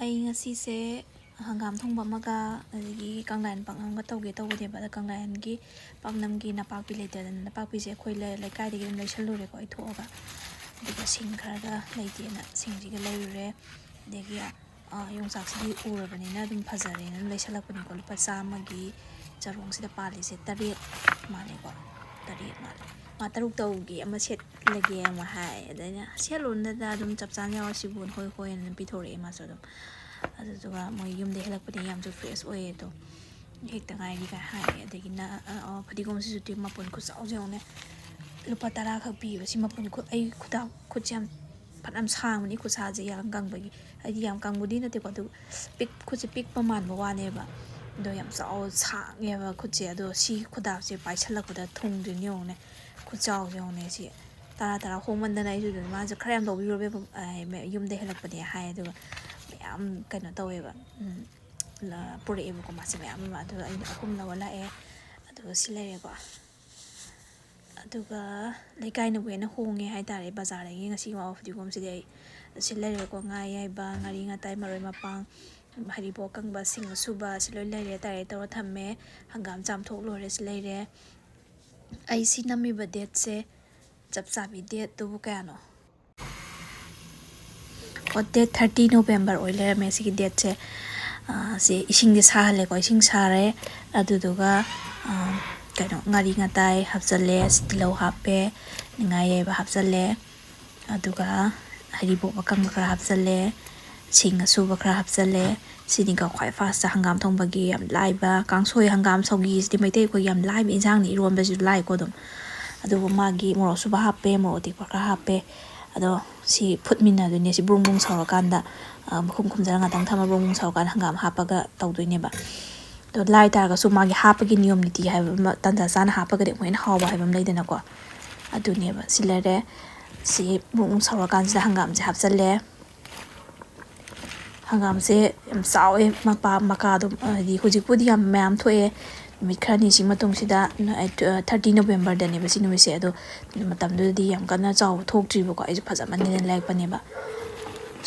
ꯑꯩ ꯉꯁꯤꯁꯦ ꯍꯪꯒꯥꯝ ꯊꯣꯡꯕ ꯑꯃꯒ ꯑꯗꯒꯤ ꯀꯪꯂꯥꯌꯦꯟ ꯄꯥꯛꯅꯝꯒ ꯇꯧꯒꯦ ꯇꯧꯕꯅꯦꯕ. ꯑꯗ ꯀꯪꯂꯥꯌꯦꯟꯒꯤ ꯄꯥꯛꯅꯝꯒꯤ ꯅꯄꯥꯛꯄꯤ ꯂꯩꯇꯗꯅ ꯅꯄꯥꯛꯄꯤꯁꯦ ꯑꯩꯈꯣꯏ ꯂꯩꯀꯥꯏꯗꯒꯤ ꯑꯗꯨꯝ ꯂꯩꯁꯜꯂꯨꯔꯦꯀꯣ ꯑꯩ ꯊꯣꯛꯑꯒ. ꯑꯗꯨꯒ ꯁꯤꯡ ꯈꯔꯒ ꯂꯩꯇꯦꯅ ꯁꯤꯡꯁꯤꯒ ꯂꯩꯔꯨꯔꯦ. ꯑꯗꯒꯤ ꯌꯣꯡꯆꯥꯛꯁꯤꯗꯤ ꯎꯔꯕꯅꯤꯅ ꯑꯗꯨꯝ ꯐꯖꯔꯦꯅ ꯑꯗꯨꯝ ꯂꯩꯁꯜꯂꯛꯄꯅꯤꯀꯣ. ꯂꯨꯄꯥ 100ꯒꯤ ꯆꯔꯣꯡꯁꯤꯗ ꯄꯥꯜꯂꯤꯁꯦ 3 ꯃꯥꯜꯂꯦꯀꯣ. 3 ꯃꯥꯜꯂꯦ. ꯃꯥ 3 ꯇꯧꯒꯤ ꯑꯃ ꯁꯦꯠꯂꯒꯦ ꯑꯃ ꯍꯥꯏ. ꯑꯗ ꯑꯩꯅ ꯁꯦꯠꯂꯨꯅꯗ ꯑꯗꯨꯝ ꯆꯞ ꯆꯥꯅ ꯌꯥꯎꯔꯁꯤꯕꯨ ꯍꯣꯏ ꯍꯣꯏꯅ ꯑꯗꯨꯝ ꯄꯤꯊꯣꯔꯛꯑꯦ ꯃꯥꯁꯨ ꯑꯗꯨꯝ. ꯑꯗꯨꯗꯨꯒ ꯃꯣꯏ ꯌꯨꯝꯗ ꯍꯦꯜꯂꯛꯄꯗꯤ ꯌꯥꯝꯁꯨ ꯐ꯭ꯔꯦꯁ ꯑꯣꯏꯌꯦ ꯑꯗꯣ. ꯍꯦꯛꯇ ꯉꯥꯏꯔꯤꯒ ꯍꯥꯏ. ꯑꯗꯒꯤ ꯐꯗꯤꯒꯣꯝꯁꯤꯁꯨ ꯃꯄꯨꯟ ꯈꯨꯠꯆꯥꯎꯁꯦ ꯌꯦꯡꯉꯨꯅꯦ. ꯂꯨꯄꯥ 10 ꯈꯛ ꯄꯤꯕ ꯁꯤ ꯃꯄꯨꯟ ꯑꯩ ꯈꯨꯠꯁꯦ ꯌꯥꯝ ꯐꯅꯌꯥꯝ ꯁꯥꯡꯕꯅꯤ ꯈꯨꯠꯁꯥꯁꯦ ꯌꯥꯝ ꯀꯪꯕꯒꯤ. ꯍꯥꯏꯗꯤ ꯌꯥꯝ ꯀꯪꯕꯗꯤ ꯅꯠꯇꯦꯀꯣ ꯑꯗꯨ ꯈꯨꯠꯁꯦ ꯄꯤꯛꯄ ꯃꯥꯟꯕ ꯋꯥꯅꯦꯕ. ꯑꯗꯣ ꯌꯥꯝ ꯁꯥꯡꯉꯦꯕ ꯈꯨꯠꯁꯦ. ꯑꯗꯣ ꯁꯤ ꯈꯨꯗꯥꯞꯁꯦ ꯄꯥꯏꯁꯜꯂꯛꯄꯗ ꯊꯨꯡꯗꯣꯏꯅꯦ ꯌꯦꯡꯉꯨꯅꯦ. ꯈꯨꯠꯆꯥꯎꯁꯦ ꯌꯦꯡꯉꯨꯅꯦ ꯁꯤ. 10 ꯍꯣꯡꯃꯟꯗꯅ ꯑꯩꯁꯨ ꯑꯗꯨꯝ ꯃꯥꯁꯨ ꯈꯔ ꯌꯥꯝ ꯂꯧꯕꯤꯔꯣꯕꯦ ꯌꯨꯝꯗ ꯍꯦꯜꯂꯛꯄꯅꯦ ꯍꯥꯏ. ꯑꯗꯨꯒ ꯃꯌꯥꯝ ꯀꯩꯅꯣ ꯇꯧꯋꯦꯕ. ꯄꯨꯔꯛꯑꯦꯕꯀꯣ ꯃꯥꯁꯦ ꯃꯌꯥꯝ ꯑꯃ. ꯑꯗꯨꯒ ꯑꯩꯅ 3 ꯂꯧꯔ ꯂꯥꯛꯑꯦ. ꯑꯗꯨꯒ ꯁꯤ ꯂꯩꯔꯦꯀꯣ. ꯑꯗꯨꯒ ꯂꯩꯀꯥꯏꯅꯕꯨ ꯍꯦꯟꯅ ꯍꯣꯡꯉꯦ ꯍꯥꯏꯇꯥꯔꯦ ꯕꯖꯥꯔꯗꯒꯤ ꯉꯁꯤ ꯐꯗꯤꯒꯣꯝꯁꯤꯗꯤ. ꯑꯩ ꯁꯤ ꯂꯩꯔꯦꯀꯣ. ꯉꯥ ꯑꯌꯥꯏꯕ, ꯉꯥꯔꯤ ꯉꯥꯇꯥꯏ, ꯃꯔꯣꯏ ꯃꯄꯥꯡ, ꯍꯔꯤꯕꯣꯞ ꯑꯀꯪꯕ, ꯁꯤꯡ ꯑꯁꯨꯕ ꯁꯤ ꯂꯣꯏ ꯂꯩꯔꯦ. ꯇꯥꯏꯔꯦ ꯇꯧꯔ ꯊꯝꯃꯦ. ꯍꯪꯒꯥꯝ ꯆꯥꯝꯊꯣꯛ ꯂꯣꯏꯔꯦ ꯁꯤ ꯂꯩꯔꯦ. ꯑꯩ ꯁꯤ ꯅꯝꯃꯤꯕ ꯗꯦꯠꯁꯦ ꯆꯞ ꯆꯥꯕꯤ ꯗꯦꯠꯇꯨꯕꯨ ꯀꯌꯥꯅꯣ? ꯗꯦꯠ 30 ꯅꯣꯕꯦꯝꯕꯔ ꯑꯣꯏ ꯂꯩꯔꯝꯃꯦ ꯁꯤꯒꯤ ꯗꯦꯠꯁꯦ. ꯁꯤ ꯏꯁꯤꯡꯁꯦ ꯁꯥꯍꯜꯂꯦꯀꯣ. ꯏꯁꯤꯡ ꯁꯥꯔꯦ. ꯑꯗꯨꯗꯨꯒ ꯀꯩꯅꯣ ꯉꯥꯔꯤ ꯉꯥꯇꯥꯏ ꯍꯥꯞꯆꯜꯂꯦ. ꯇꯤꯜꯍꯧ ꯍꯥꯞꯄꯦ. ꯉꯥ ꯑꯌꯥꯏꯕ ꯍꯥꯞꯆꯜꯂꯦ. ꯑꯗꯨꯒ ꯍꯔꯤꯕꯣꯞ ꯑꯀꯪꯕ ꯈꯔ ꯍꯥꯞꯆꯜꯂꯦ. ꯁꯤꯡ ꯑꯁꯨꯕ ꯈꯔ ꯍꯥꯞꯆꯜꯂꯦ. ꯁꯤꯅꯤꯀꯣ ꯈ꯭ꯋꯥꯏ ꯐꯥꯔꯁꯇ ꯍꯪꯒꯥꯝ ꯊꯣꯡꯕꯒꯤ ꯌꯥꯝ ꯂꯥꯏꯕ. ꯀꯥꯡꯁꯣꯏ ꯍꯪꯒꯥꯝ ꯁꯧꯒꯤꯁꯤꯗꯤ ꯃꯩꯇꯩ ꯑꯩꯈꯣꯏ ꯌꯥꯝ ꯂꯥꯏꯕ ꯏꯟꯁꯥꯡꯅꯤ. ꯏꯔꯣꯟꯕꯁꯤꯁꯨ ꯂꯥꯏꯀꯣ ꯑꯗꯨꯝ. ꯑꯗꯨꯒ ꯃꯥꯒꯤ ꯃꯣꯔꯣꯛ ꯑꯁꯨꯕ ꯍꯥꯞꯄꯦ. ꯃꯣꯔꯣꯛ ꯑꯇꯦꯛꯄ ꯈꯔ ꯍꯥꯞꯄꯦ. ꯑꯗꯣ ꯁꯤ ꯐꯨꯠꯃꯤꯟꯅꯗꯣꯏꯅꯦ. ꯁꯤ ꯕ꯭ꯔꯨꯡ ꯕ꯭ꯔꯨꯡ ꯁꯧꯔꯀꯥꯟꯗ ꯃꯈꯨꯝ ꯈꯨꯝꯖꯤꯜꯂ ꯉꯥꯛꯇꯪ ꯊꯝꯃ ꯕ꯭ꯔꯨꯡ ꯕ꯭ꯔꯨꯡ ꯁꯧꯔꯀꯥꯟꯗ ꯍꯪꯒꯥꯝ ꯍꯥꯞꯄꯒ ꯇꯧꯗꯣꯏꯅꯦꯕ. ꯑꯗꯣ ꯂꯥꯏ ꯇꯥꯔꯒꯁꯨ ꯃꯥꯒꯤ ꯍꯥꯞꯄꯒꯤ ꯅꯤꯌꯣꯝ ꯅꯤꯇꯤ ꯍꯥꯏꯕ ꯑꯃ ꯇꯟꯖꯥ ꯆꯥꯅ ꯍꯥꯞꯄꯒꯗꯤ ꯑꯃꯨꯛ ꯍꯦꯟꯅ ꯍꯥꯎꯕ ꯍꯥꯏꯕ ꯑꯃ ꯂꯩꯗꯅꯀꯣ. ꯑꯗꯨꯅꯦꯕ. ꯁꯤ ꯂꯩꯔꯦ. ꯁꯤ ꯕ꯭ꯔꯨꯡ ꯕ꯭ꯔꯨꯡ ꯁꯧꯔꯀꯥꯟꯁꯤꯗ ꯍꯪꯒꯥꯝꯁꯦ ꯍꯥꯞꯆꯜꯂꯦ. ꯍꯪꯒꯥꯝꯁꯦ ꯌꯥꯝ ꯆꯥꯎꯋꯦ ꯃꯀꯥꯗꯣ. ꯍꯥꯏꯗꯤ ꯍꯧꯖꯤꯛꯄꯨꯗꯤ ꯌꯥꯝ ꯃꯌꯥꯝ ꯊꯣꯛꯑꯦ. ꯅꯨꯃꯤꯠ ꯈꯔꯅꯤꯁꯤ ꯃꯇꯨꯡꯁꯤꯗ 30 ꯅꯣꯕꯦꯝꯕꯔꯗꯅꯦꯕ ꯁꯤ ꯅꯨꯃꯤꯠꯁꯦ. ꯑꯗꯣ ꯃꯇꯝꯗꯨꯗꯗꯤ ꯌꯥꯝ ꯀꯟꯅ ꯆꯥꯎꯕ ꯊꯣꯛꯇ꯭ꯔꯤꯕꯀꯣ. ꯑꯩꯁꯨ ꯐꯖꯃꯟꯗꯅ ꯂꯩꯔꯛꯄꯅꯦꯕ.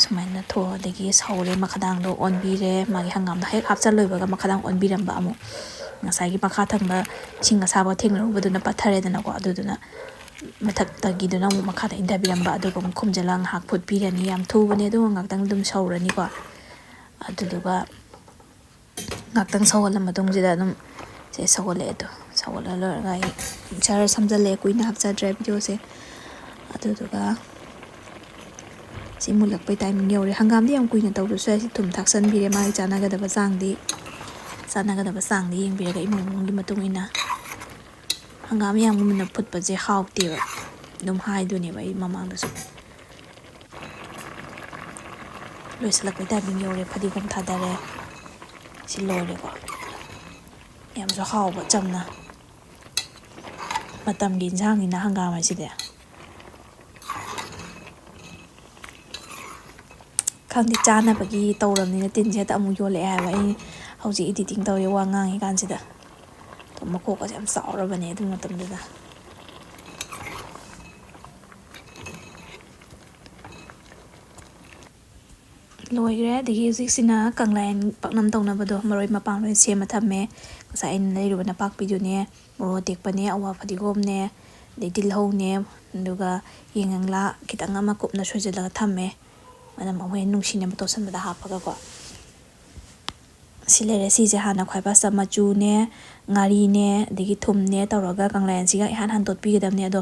ꯁꯨꯃꯥꯏꯅ ꯑꯗꯒꯤ ꯁꯧꯔꯦ. ꯃꯈꯥꯗꯥꯡꯗꯣ ꯑꯣꯟꯕꯤꯔꯦ. ꯃꯥꯒꯤ ꯍꯪꯒꯥꯝꯗꯣ ꯍꯦꯛ ꯍꯥꯞꯆꯜꯂꯣꯏꯕꯒ ꯃꯈꯥꯗꯥꯡ ꯑꯣꯟꯕꯤꯔꯝꯕ ꯑꯃꯨꯛ. ꯉꯁꯥꯏꯒꯤ ꯃꯈꯥ ꯊꯪꯕ ꯏꯁꯤꯡ ꯑꯁꯥꯕ ꯊꯦꯡꯅꯔꯨꯕꯗꯨꯅ ꯄꯠꯊꯔꯦꯗꯅꯀꯣ. ꯑꯗꯨꯗꯨꯅ ꯃꯊꯛꯇꯒꯤꯗꯨꯅ ꯑꯃꯨꯛ ꯃꯈꯥꯗ ꯏꯟꯊꯕꯤꯔꯝꯕ. ꯑꯗꯨꯒ ꯑꯃꯨꯛ ꯈꯨꯝꯖꯤꯜꯂꯒ ꯉꯥꯏꯍꯥꯛ ꯐꯨꯠꯄꯤꯔꯅꯤ. ꯌꯥꯝ ꯊꯨꯕꯅꯦ. ꯑꯗꯨꯒ ꯉꯥꯛꯇꯪ ꯑꯗꯨꯝ ꯁꯧꯔꯅꯤꯀꯣ. ꯑꯗꯨꯗꯨꯒ ꯉꯥꯛꯇꯪ ꯁꯧꯍꯜꯂ ꯃꯇꯨꯡꯁꯤꯗ ꯑꯗꯨꯝ ꯁꯧꯒꯠꯂꯛꯑꯦ. ꯑꯗꯣ ꯁꯧꯒꯠꯂ ꯂꯣꯏꯔꯒ ꯑꯩ ꯖꯔ ꯁꯝꯖꯜꯂꯦ. ꯀꯨꯏꯅ ꯍꯥꯞꯆꯗ꯭ꯔꯦ ꯚꯤꯗꯤꯑꯣꯁꯦ. ꯑꯗꯨꯗꯨꯒ ꯁꯤ ꯃꯨꯜꯂꯛꯄꯩ ꯇꯥꯏꯃꯤꯡ ꯌꯧꯔꯦ. ꯍꯪꯒꯥꯝꯗꯤ ꯌꯥꯝ ꯀꯨꯏꯅ ꯇꯧꯗ꯭ꯔꯁꯨ ꯌꯥꯏ. ꯁꯤ ꯊꯨꯝ ꯊꯥꯛꯆꯟꯕꯤꯔꯦ. ꯃꯥꯒꯤ ꯆꯥꯟꯅꯒꯗꯕ ꯆꯥꯡꯗꯤ ꯌꯦꯡꯕꯤꯔꯒ ꯏꯃꯨꯡ ꯏꯃꯨꯡꯒꯤ ꯃꯇꯨꯡ ꯏꯟꯅ. ꯍꯪꯒꯥꯝ ꯌꯥꯝ ꯃꯨꯟꯅ ꯐꯨꯠꯄꯁꯦ ꯍꯥꯎꯇꯦꯕ. ꯑꯗꯨꯝ ꯍꯥꯏꯗꯣꯏꯅꯦꯕ ꯑꯩ ꯃꯃꯥꯡꯗꯁꯨ. ꯂꯣꯏꯁꯤꯜꯂꯛꯄꯩ ꯇꯥꯏꯃꯤꯡ ꯌꯧꯔꯦ. ꯐꯗꯤꯒꯣꯝ ꯊꯥꯗꯔꯦ. ꯁꯤ ꯂꯣꯏꯔꯦꯀꯣ. ꯌꯥꯝꯁꯨ ꯍꯥꯎꯕ ꯆꯝꯅ. ꯃꯇꯝꯒꯤ ꯏꯟꯁꯥꯡꯅꯤꯅ ꯍꯪꯒꯥꯝ ꯍꯥꯏꯁꯤꯗꯤ. ꯈꯪꯗꯦ ꯆꯥꯅꯕꯒꯤ ꯇꯧꯔꯕꯅꯤꯅ ꯇꯤꯟꯁꯦ ꯍꯦꯛꯇ ꯑꯃꯨꯛ ꯌꯣꯜꯂꯛꯑꯦ ꯍꯥꯏꯕ. ꯑꯩ ꯍꯧꯖꯤꯛ ꯏꯗꯤꯇꯤꯡ ꯇꯧꯔꯦ ꯋꯥ ꯉꯥꯡꯉꯤ ꯀꯥꯟꯁꯤꯗ. ꯃꯀꯣꯛꯀꯁꯦ ꯌꯥꯝ ꯆꯥꯎꯔꯕꯅꯦ ꯑꯗꯨ ꯃꯇꯝꯗꯨꯗ. ꯂꯣꯏꯈ꯭ꯔꯦ. ꯑꯗꯒꯤ ꯍꯧꯖꯤꯛꯁꯤꯅ ꯀꯪꯂꯥꯌꯦꯟ ꯄꯥꯛꯅꯝ ꯇꯧꯅꯕꯗꯣ ꯃꯔꯣꯏ ꯃꯄꯥꯡ ꯂꯣꯏ ꯁꯦꯝꯃ ꯊꯝꯃꯦ. ꯉꯁꯥꯏ ꯑꯩꯅ ꯂꯩꯔꯨꯕ ꯅꯄꯥꯛꯄꯤꯗꯨꯅꯦ, ꯃꯣꯔꯣꯛ ꯑꯇꯦꯛꯄꯅꯦ, ꯑꯋꯥ ꯐꯗꯤꯒꯣꯝꯅꯦ, ꯑꯗꯩ ꯇꯤꯜꯍꯧꯅꯦ, ꯑꯗꯨꯒ ꯌꯥꯏꯉꯪꯂꯥ ꯈꯤꯇꯪ ꯑꯃ ꯀꯨꯞꯅ ꯁꯣꯏꯖꯤꯜꯂꯒ ꯊꯝꯃꯦ. ꯃꯅꯝ ꯑꯃꯨꯛ ꯍꯦꯟꯅ ꯅꯨꯡꯁꯤꯅꯕ ꯇꯣꯠꯁꯟꯕꯗ ꯍꯥꯞꯄꯒꯀꯣ. ꯁꯤ ꯂꯩꯔꯦ. ꯁꯤꯁꯦ ꯍꯥꯟꯅ ꯈ꯭ꯋꯥꯏ ꯐꯥꯔꯁꯇ ꯃꯆꯨꯅꯦ, ꯉꯥꯔꯤꯅꯦ, ꯑꯗꯒꯤ ꯊꯨꯝꯅꯦ ꯇꯧꯔꯒ ꯀꯪꯂꯥꯌꯦꯟꯁꯤꯒ ꯏꯍꯥꯟ ꯍꯥꯟꯅ ꯇꯣꯠꯄꯤꯒꯗꯕꯅꯦ. ꯑꯗꯣ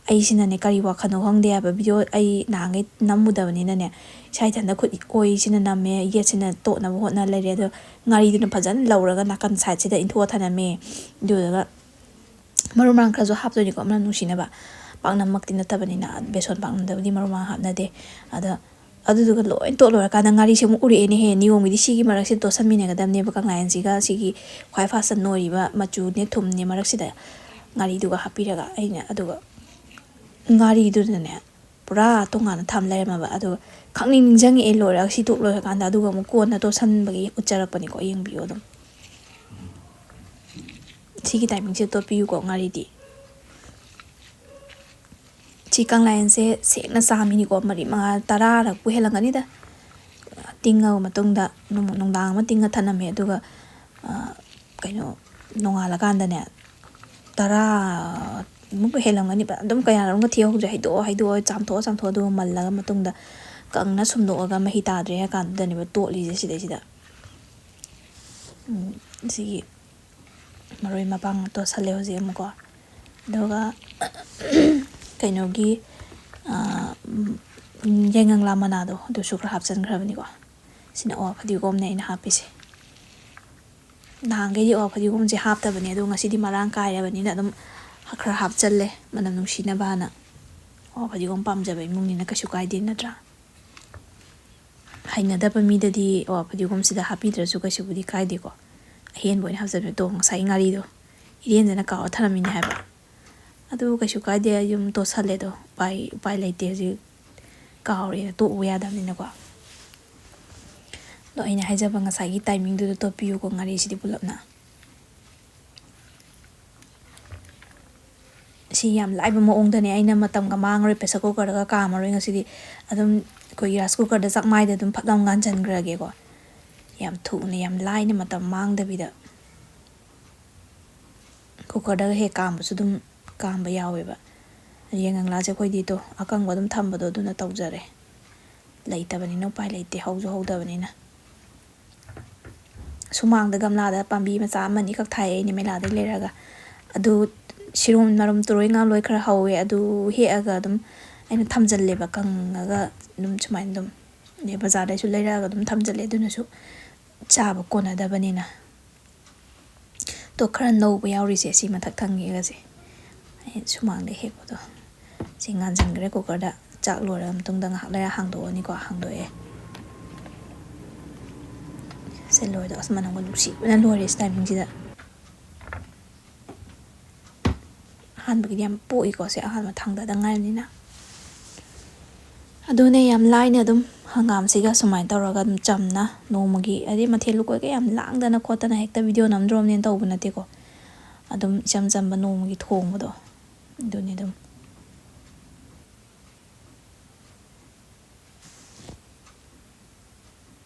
ꯑꯩꯁꯤꯅꯅꯦ ꯀꯔꯤ ꯋꯥꯈꯜꯅꯣ ꯈꯪꯗꯦ ꯍꯥꯏꯕ. ꯚꯤꯗꯤꯑꯣ ꯑꯩ ꯅꯍꯥꯟꯈꯩ ꯅꯝꯃꯨꯗꯕꯅꯤꯅꯅꯦ ꯏꯁꯥ ꯏꯊꯟꯇ ꯈꯨꯠ ꯑꯣꯏꯁꯤꯅ ꯅꯝꯃꯦ, ꯌꯦꯠꯁꯤꯅ ꯇꯣꯠꯅꯕ ꯍꯣꯠꯅ ꯂꯩꯔꯦ. ꯑꯗꯣ ꯉꯥꯔꯤꯗꯨꯅ ꯐꯖꯅ ꯂꯧꯔꯒ ꯅꯥꯀꯟ ꯁꯥꯏꯠꯁꯤꯗ ꯏꯟꯊꯣꯛꯑ ꯊꯅꯝꯃꯦ. ꯑꯗꯨꯗꯨꯒ ꯃꯔꯨ ꯃꯔꯥꯡ ꯈꯔꯁꯨ ꯍꯥꯞꯇꯣꯏꯅꯤꯀꯣ ꯃꯅꯝ ꯅꯨꯡꯁꯤꯅꯕ. ꯄꯥꯛꯅꯝꯃꯛꯇꯤ ꯅꯠꯇꯕꯅꯤꯅ ꯕꯦꯁꯣꯟ ꯄꯥꯛꯅꯝꯗꯕꯨꯗꯤ ꯃꯔꯨ ꯃꯔꯥꯡ ꯍꯥꯞꯅꯗꯦ. ꯑꯗꯨꯗꯨꯒ ꯂꯣꯏ ꯇꯣꯠ ꯂꯣꯏꯔꯀꯥꯟꯗ ꯉꯥꯔꯤꯁꯦ ꯑꯃꯨꯛ ꯎꯔꯛꯑꯦꯅꯦꯍꯦ. ꯅꯤꯌꯣꯝꯒꯤꯗꯤ ꯁꯤꯒꯤ ꯃꯔꯛꯁꯤꯗ ꯇꯣꯠꯁꯟꯃꯤꯟꯅꯒꯗꯕꯅꯦꯕ ꯀꯪꯂꯥꯌꯦꯟꯁꯤꯒ ꯁꯤꯒꯤ ꯈ꯭ꯋꯥꯏ ꯐꯥꯔꯁꯇ ꯅꯣꯏꯔꯤꯕ ꯃꯆꯨꯅꯦ ꯊꯨꯝꯅꯦ ꯃꯔꯛꯁꯤꯗ ꯉꯥꯔꯤꯗꯨꯒ ꯍꯥꯞꯄꯤꯔꯒ ꯑꯩꯅ. ꯑꯗꯨꯒ ꯉꯥꯔꯤꯗꯨꯅꯅꯦ ꯄꯨꯔꯥ ꯇꯣꯉꯥꯟꯅ ꯊꯝ ꯂꯩꯔꯝꯃꯕ. ꯑꯗꯨꯒ ꯅꯤꯡꯁꯤꯡꯉꯛꯑꯦ ꯂꯣꯏꯔꯒ ꯁꯤ ꯇꯣꯠ ꯂꯣꯏꯔꯀꯥꯟꯗ. ꯑꯗꯨꯒ ꯑꯃꯨꯛ ꯀꯣꯟꯅ ꯇꯣꯠꯁꯟꯕꯒꯤ ꯎꯠꯆꯔꯛꯄꯅꯤꯀꯣ. ꯌꯦꯡꯕꯤꯌꯨ ꯑꯗꯨꯝ. ꯁꯤꯒꯤ ꯇꯥꯏꯃꯤꯡꯁꯤꯗ ꯇꯣꯠꯄꯤꯌꯨꯀꯣ ꯉꯥꯔꯤꯗꯤ. ꯁꯤ ꯀꯪꯂꯥꯌꯦꯟꯁꯦ ꯁꯦꯡꯅ ꯆꯥꯝꯃꯤꯅꯤꯀꯣ. 10-5 10ꯔꯛꯄꯨ ꯍꯦꯜꯂꯝꯒꯅꯤꯗ. ꯇꯤꯡꯉꯕ ꯃꯇꯨꯡꯗ ꯅꯨꯡꯗꯥꯡ ꯑꯃ ꯇꯤꯡꯉ ꯊꯅꯝꯃꯦ ꯑꯗꯨꯒ ꯀꯩꯅꯣ ꯅꯣꯡꯉꯥꯜꯂꯀꯥꯟꯗꯅꯦ 10 muꯛ ꯍꯦꯜꯂꯝꯒꯅꯤꯕ ꯑꯗꯨꯝ ꯀꯌꯥꯔꯣꯝꯒ ꯊꯤꯍꯧꯗ꯭ꯔꯦ ꯍꯩꯗꯣꯛꯑꯣ ꯆꯥꯝꯊꯣꯛꯑꯣ ꯑꯗꯨꯒ ꯃꯜꯂꯒ ꯃꯇꯨꯡꯗ ꯀꯪꯅ ꯁꯨꯝꯗꯣꯛꯑꯒ ꯃꯍꯤ ꯇꯥꯗ꯭ꯔꯦ ꯍꯥꯏ ꯀꯥꯟꯗꯅꯦꯕ ꯇꯣꯠꯂꯤꯁꯦ ꯁꯤꯗꯩꯁꯤꯗ ꯁꯤꯒꯤ ꯃꯔꯣꯏ ꯃꯄꯥꯡ ꯇꯣꯠꯁꯜꯂꯦ ꯍꯧꯖꯤꯛ ꯑꯃꯨꯛꯀꯣ ꯑꯗꯨꯒ ꯀꯩꯅꯣꯒꯤ ꯌꯥꯏꯉꯪꯂꯥ ꯃꯅꯥꯗꯣ ꯑꯗꯨꯁꯨ ꯈꯔ ꯍꯥꯞꯆꯤꯟꯈ꯭ꯔꯕꯅꯤꯀꯣ ꯁꯤꯅ ꯑꯋꯥ ꯐꯗꯤꯒꯣꯝꯅꯦ ꯑꯩꯅ ꯍꯥꯞꯄꯤꯁꯦ ꯅꯍꯥꯟꯈꯩꯗꯤ ꯑꯋꯥ ꯐꯗꯤꯒꯣꯝꯁꯦ ꯍꯥꯞꯇꯕꯅꯦ ꯑꯗꯣ ꯉꯁꯤꯗꯤ ꯃꯔꯥꯡ ꯀꯥꯏꯔꯕꯅꯤꯅ ꯑꯗꯨꯝ ꯈꯔ ꯍꯥꯞꯆꯜꯂꯦ ꯃꯅꯝ ꯅꯨꯡꯁꯤꯅꯕꯅ ꯑꯋꯥ ꯐꯗꯤꯒꯣꯝ ꯄꯥꯝꯖꯕ ꯏꯃꯨꯡꯅꯤꯅ ꯀꯩꯁꯨ ꯀꯥꯏꯗꯦ ꯅꯠꯇ꯭ꯔꯥ ꯍꯩꯅꯗꯕ ꯃꯤꯗꯗꯤ ꯑꯋꯥ ꯐꯗꯤꯒꯣꯝꯁꯤꯗ ꯍꯥꯞꯄꯤꯗ꯭ꯔꯁꯨ ꯀꯩꯁꯨꯕꯨꯗꯤ ꯀꯥꯏꯗꯦꯀꯣ ꯑꯍꯦꯟꯕ ꯑꯣꯏꯅ ꯍꯥꯞꯆꯟꯕꯗꯣ ꯉꯁꯥꯏ ꯉꯥꯔꯤꯗꯣ ꯏꯔꯦꯟꯖꯅ ꯀꯥꯎꯔ ꯊꯅꯝꯃꯤꯅꯦ ꯍꯥꯏꯕ ꯑꯗꯨ ꯀꯩꯁꯨ ꯀꯥꯏꯗꯦ ꯌꯨꯝ ꯇꯣꯠꯁꯜꯂꯦꯗꯣ ꯎꯄꯥꯏ ꯂꯩꯇꯦ ꯍꯧꯖꯤꯛ ꯀꯥꯎꯔꯦꯅ ꯇꯣꯛꯎ ꯌꯥꯗꯕꯅꯤꯅꯀꯣ ꯑꯗꯣ ꯑꯩꯅ ꯍꯥꯏꯖꯕ ꯉꯁꯥꯏꯒꯤ ꯇꯥꯏꯃꯤꯡꯗꯨꯗ ꯇꯣꯠꯄꯤꯌꯨꯀꯣ ꯉꯥꯔꯤꯁꯤꯗꯤ ꯄꯨꯂꯞꯅ ꯁꯤ ꯌꯥꯝ ꯂꯥꯏꯕ ꯃꯑꯣꯡꯗꯅꯦ ꯑꯩꯅ ꯃꯇꯝꯒ ꯃꯥꯡꯉꯔꯣꯏ ꯄ꯭ꯔꯦꯁꯔ ꯀꯨꯀꯔꯗꯒ ꯀꯥꯝꯃꯔꯣꯏ ꯉꯁꯤꯗꯤ ꯑꯗꯨꯝ ꯑꯩꯈꯣꯏꯒꯤ ꯔꯥꯏꯁ ꯀꯨꯀꯔꯗ ꯆꯥꯛꯃꯥꯏꯗ ꯑꯗꯨꯝ ꯐꯠ ꯂꯥꯎꯅ ꯉꯥꯟꯁꯤꯟꯈ꯭ꯔꯒꯦꯀꯣ ꯌꯥꯝ ꯊꯨꯅ ꯌꯥꯝ ꯂꯥꯏꯅ ꯃꯇꯝ ꯃꯥꯡꯗꯕꯤꯗ ꯀꯨꯀꯔꯗꯒ ꯍꯦꯛ ꯀꯥꯝꯕꯁꯨ ꯑꯗꯨꯝ ꯀꯥꯝꯕ ꯌꯥꯎꯋꯦꯕ ꯌꯥꯏꯉꯪꯂꯥꯁꯦ ꯑꯩꯈꯣꯏꯗꯤ ꯑꯀꯪꯕ ꯑꯗꯨꯝ ꯊꯝꯕꯗꯣ ꯑꯗꯨꯅ ꯇꯧꯖꯔꯦ ꯂꯩꯇꯕꯅꯤꯅ ꯎꯄꯥꯏ ꯂꯩꯇꯦ ꯍꯧꯁꯨ ꯍꯧꯗꯕꯅꯤꯅ ꯁꯨꯃꯥꯡꯗ ꯒꯝꯂꯥꯗ ꯄꯥꯝꯕꯤ ꯃꯆꯥ ꯑꯃꯅꯤꯈꯛ ꯊꯥꯏꯌꯦ ꯑꯩꯅ ꯃꯦꯂꯥꯗꯩ ꯂꯩꯔꯒ ꯑꯗꯨ ꯁꯤꯔꯨꯝ ꯃꯔꯨꯝ ꯇꯨꯔꯣꯏ ꯉꯥꯂꯣꯏ ꯈꯔ ꯍꯧꯋꯦ ꯑꯗꯨ ꯍꯦꯛꯑꯒ ꯑꯗꯨꯝ ꯑꯩꯅ ꯊꯝꯖꯤꯜꯂꯦꯕ ꯀꯪꯉꯒ ꯑꯗꯨꯝ ꯁꯨꯃꯥꯏꯅ ꯑꯗꯨꯝ ꯕꯖꯥꯔꯗꯩꯁꯨ ꯂꯩꯔꯛꯑꯒ ꯑꯗꯨꯝ ꯊꯝꯖꯤꯜꯂꯦ ꯑꯗꯨꯅꯁꯨ ꯆꯥꯕ ꯀꯣꯟꯅꯗꯕꯅꯤꯅ ꯇꯣ ꯈꯔ ꯅꯧꯕ ꯌꯥꯎꯔꯤꯁꯦ ꯁꯤ ꯃꯊꯛ ꯊꯪꯉꯦꯒꯁꯦ ꯑꯩ ꯁꯨꯃꯥꯡꯗ ꯍꯦꯛꯄꯗꯣ ꯁꯤ ꯉꯥꯟꯁꯤꯟꯈ꯭ꯔꯦ ꯀꯨꯀꯔꯗ ꯆꯥꯛ ꯂꯣꯏꯔꯕ ꯃꯇꯨꯡꯗ ꯉꯥꯏꯍꯥꯛ ꯂꯩꯔ ꯍꯥꯡꯗꯣꯛꯑꯅꯤꯀꯣ ꯍꯥꯡꯗꯣꯛꯑꯦ ꯁꯤ ꯂꯣꯏꯗꯣ ꯑꯁ ꯃꯅꯝꯒ ꯅꯨꯡꯁꯤꯕꯅ ꯂꯣꯏꯔꯦ ꯁꯤ ꯇꯥꯏꯃꯤꯡꯁꯤꯗ ꯑꯍꯥꯟꯕꯒꯤꯗꯤ ꯌꯥꯝ ꯄꯣꯛꯏꯀꯣ ꯁꯤ ꯑꯍꯥꯟꯕ ꯊꯥꯡꯗꯗ ꯉꯥꯏꯔꯕꯅꯤꯅ ꯑꯗꯨꯅꯦ ꯌꯥꯝ ꯂꯥꯏꯅ ꯑꯗꯨꯝ ꯍꯪꯒꯥꯝꯁꯤꯒ ꯁꯨꯃꯥꯏꯅ ꯇꯧꯔꯒ ꯑꯗꯨꯝ ꯆꯝꯅ ꯅꯣꯡꯃꯒꯤ ꯍꯥꯏꯗꯤ ꯃꯊꯦꯜ ꯂꯨꯀꯣꯏꯒ ꯌꯥꯝ ꯂꯥꯡꯗꯅ ꯈꯣꯠꯇꯅ ꯍꯦꯛꯇ ꯚꯤꯗꯤꯑꯣ ꯅꯝꯗ꯭ꯔꯣꯕꯅꯦꯅ ꯇꯧꯕ ꯅꯠꯇꯦꯀꯣ ꯑꯗꯨꯝ ꯏꯆꯝ ꯆꯝꯕ ꯅꯣꯡꯃꯒꯤ ꯊꯣꯡꯕꯗꯣ ꯑꯗꯨꯅꯤ ꯑꯗꯨꯝ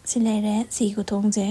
ꯁꯤ ꯂꯩꯔꯦ ꯁꯤ ꯈꯨꯊꯣꯡꯁꯦ